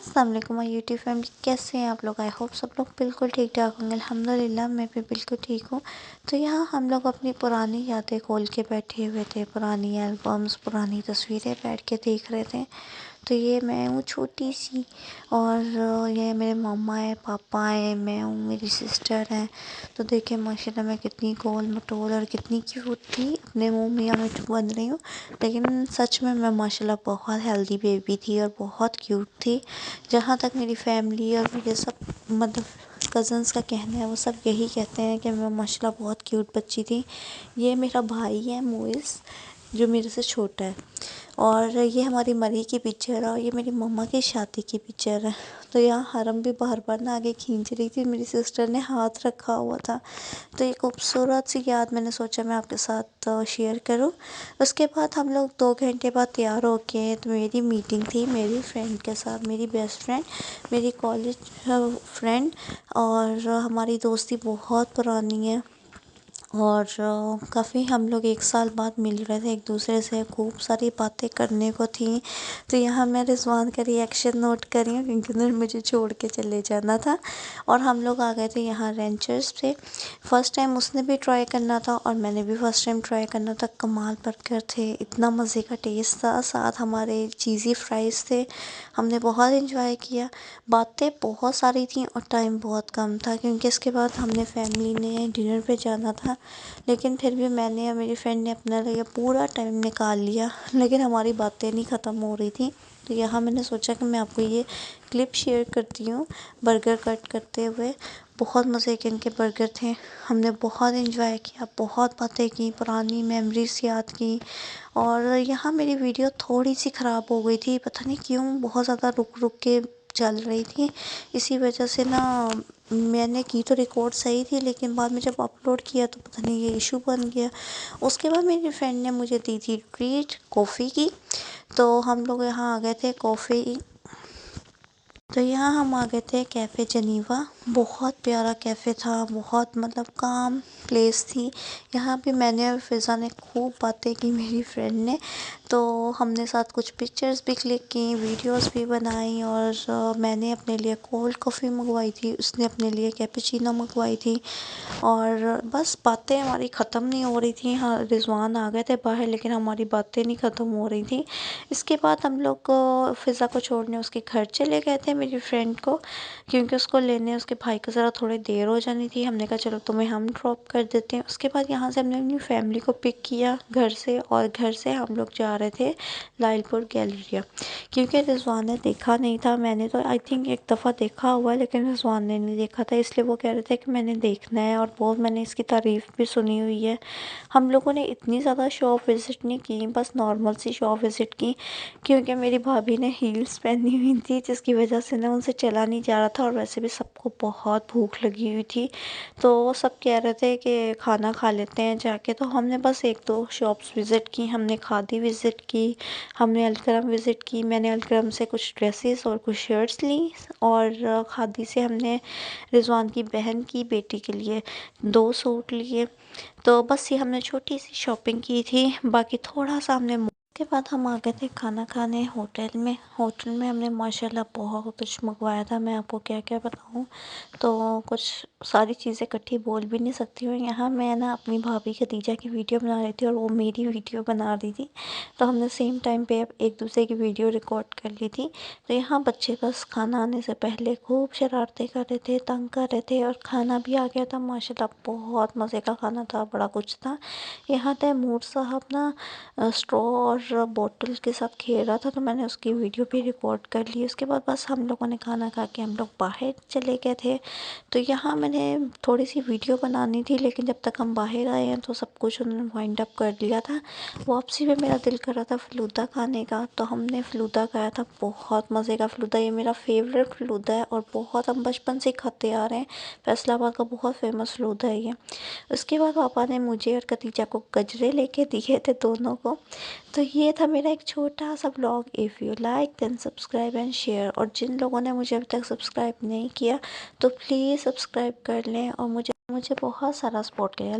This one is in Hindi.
अस्सलाम वालेकुम माय यूट्यूब फैमिली, कैसे हैं आप लोग। आई होप सब लोग बिल्कुल ठीक ठाक होंगे। अल्हम्दुलिल्लाह मैं भी बिल्कुल ठीक हूँ। तो यहाँ हम लोग अपनी पुरानी यादें खोल के बैठे हुए थे, पुरानी एल्बम्स, पुरानी तस्वीरें बैठ के देख रहे थे। तो ये मैं हूँ छोटी सी, और ये मेरे मम्मा है, पापा है, मैं हूँ, मेरी सिस्टर है। तो देखिए माशाल्लाह मैं कितनी गोल मटोल और कितनी क्यूट थी। अपने मुँह मियाँ मिठू बन रही हूँ, लेकिन सच में मैं माशाल्लाह बहुत हेल्दी बेबी थी और बहुत क्यूट थी। जहाँ तक मेरी फैमिली और मेरे सब मतलब कज़न्स का कहना है, वो सब यही कहते हैं कि मैं माशाल्लाह बहुत क्यूट बच्ची थी। ये मेरा भाई है मोइस, जो मेरे से छोटा है, और ये हमारी मरी की पिक्चर है, और ये मेरी मम्मा की शादी की पिक्चर है। तो यहाँ हरम भी बार बार ना आगे खींच रही थी, मेरी सिस्टर ने हाथ रखा हुआ था। तो ये खूबसूरत सी याद मैंने सोचा मैं आपके साथ शेयर करूं। उसके बाद हम लोग 2 घंटे बाद तैयार होके, तो मेरी मीटिंग थी मेरी फ्रेंड के साथ, मेरी बेस्ट फ्रेंड, मेरी कॉलेज फ्रेंड, और हमारी दोस्ती बहुत पुरानी है। और काफ़ी हम लोग 1 साल बाद मिल रहे थे एक दूसरे से, खूब सारी बातें करने को थी। तो यहाँ मैं रिजवान का रिएक्शन नोट कर रही हूँ, क्योंकि उन्होंने मुझे छोड़ के चले जाना था। और हम लोग आ गए थे यहाँ रेंचर्स पे। फ़र्स्ट टाइम उसने भी ट्राई करना था और मैंने भी फ़र्स्ट टाइम ट्राई करना था। कमाल बर्गर थे, इतना मज़े का टेस्ट था, साथ हमारे चीज़ी फ्राइज़ थे। हमने बहुत इंजॉय किया, बातें बहुत सारी थी और टाइम बहुत कम था, क्योंकि इसके बाद हमने फैमिली ने डिनर पे जाना था। लेकिन फिर भी मैंने और मेरी फ्रेंड ने अपने लिए पूरा टाइम निकाल लिया, लेकिन हमारी बातें नहीं ख़त्म हो रही थी। तो यहाँ मैंने सोचा कि मैं आपको ये क्लिप शेयर करती हूँ बर्गर कट करते हुए। बहुत मज़े के इनके बर्गर थे, हमने बहुत एंजॉय किया, बहुत बातें की, पुरानी मेमोरीज याद की। और यहाँ मेरी वीडियो थोड़ी सी ख़राब हो गई थी, पता नहीं क्यों, बहुत ज़्यादा रुक रुक के चल रही थी। इसी वजह से ना मैंने की तो रिकॉर्ड सही थी, लेकिन बाद में जब अपलोड किया तो पता नहीं ये इशू बन गया। उसके बाद मेरी फ्रेंड ने मुझे दी थी ट्रीट कॉफ़ी की। तो हम लोग यहाँ आ गए थे कॉफ़ी। तो यहाँ हम आ गए थे कैफ़े जनीवा। बहुत प्यारा कैफ़े था, बहुत मतलब काम प्लेस थी। यहाँ भी मैंने और फ़िज़ा ने खूब बातें की, मेरी फ्रेंड ने। तो हमने साथ कुछ पिक्चर्स भी क्लिक की, वीडियोस भी बनाई, और मैंने अपने लिए कोल्ड कॉफ़ी मंगवाई थी, उसने अपने लिए कैपेचिनो मंगवाई थी। और बस बातें हमारी ख़त्म नहीं हो रही थी। हाँ, रिजवान आ गए थे बाहर, लेकिन हमारी बातें नहीं ख़त्म हो रही थी। इसके बाद हम लोग फ़िज़ा को छोड़ने उसके घर चले गए थे, मेरी फ्रेंड को, क्योंकि उसको लेने उसके भाई को ज़रा थोड़ी देर हो जानी थी। हमने कहा चलो तुम्हें हम ड्रॉप कर देते हैं। उसके बाद यहाँ से हमने अपनी फैमिली को पिक किया घर से, और घर से हम लोग जा रहे थे लाइलपुर गैलरिया, क्योंकि रिजवान ने देखा नहीं था। मैंने तो आई थिंक एक दफ़ा देखा हुआ है, लेकिन रिजवान ने नहीं देखा था, इसलिए वो कह रहे थे कि मैंने देखना है, और बहुत मैंने इसकी तारीफ़ भी सुनी हुई है। हम लोगों ने इतनी ज़्यादा शॉप विज़िट नहीं की, बस नॉर्मल सी शॉप विज़िट की, क्योंकि मेरी भाभी ने हील्स पहनी हुई थी, जिसकी वजह से ना उनसे चला नहीं जा रहा था, और वैसे भी सबको बहुत भूख लगी हुई थी। तो वो सब कह रहे थे कि खाना खा लेते हैं जाके। तो हमने बस 1-2 शॉप्स विज़िट की। हमने खादी विज़िट की, हमने अलकरम विज़िट की। मैंने अलकरम से कुछ ड्रेसेस और कुछ शर्ट्स ली, और खादी से हमने रिजवान की बहन की बेटी के लिए 2 सूट लिए। तो बस ये हमने छोटी सी शॉपिंग की थी, बाकी थोड़ा सा हमने के बाद हम आ गए थे खाना खाने होटल में हमने माशाल्लाह बहुत कुछ मंगवाया था। मैं आपको क्या क्या बताऊं, तो कुछ सारी चीज़ें इकट्ठी बोल भी नहीं सकती हूँ। यहाँ मैं ना अपनी भाभी खदीजा की वीडियो बना रही थी, और वो मेरी वीडियो बना रही थी, तो हमने सेम टाइम पे एक दूसरे की वीडियो रिकॉर्ड कर ली थी। तो यहाँ बच्चे बस खाना आने से पहले खूब शरारतें कर रहे थे, तंग कर रहे थे, और खाना भी आ गया था माशाल्लाह, बहुत मज़े का खाना था, बड़ा कुछ था। यहाँ तैमूर साहब ना स्ट्रॉ और बॉटल के साथ खेल रहा था, तो मैंने उसकी वीडियो भी रिकॉर्ड कर ली। उसके बाद बस हम लोगों ने खाना खा के हम लोग बाहर चले गए थे। तो यहाँ मैंने थोड़ी सी वीडियो बनानी थी, लेकिन जब तक हम बाहर आए हैं तो सब कुछ उन्होंने वाइंड अप कर लिया था। वापसी में मेरा दिल कर रहा था फ़लूदा खाने का, तो हमने फ़लूदा खाया था, बहुत मज़े का फ़लूदा। ये मेरा फेवरेट फ़लूदा है, और बहुत हम बचपन से खाते आ रहे हैं। फैसलाबाद का बहुत फेमस फ़लूदा है ये। उसके बाद पापा ने मुझे और खदीजा को गजरे लेके दिए थे, दोनों को। तो ये था मेरा एक छोटा सा blog. If you like then subscribe and share, और जिन लोगों ने मुझे अभी तक सब्सक्राइब नहीं किया तो प्लीज़ सब्सक्राइब कर लें, और मुझे बहुत सारा सपोर्ट किया।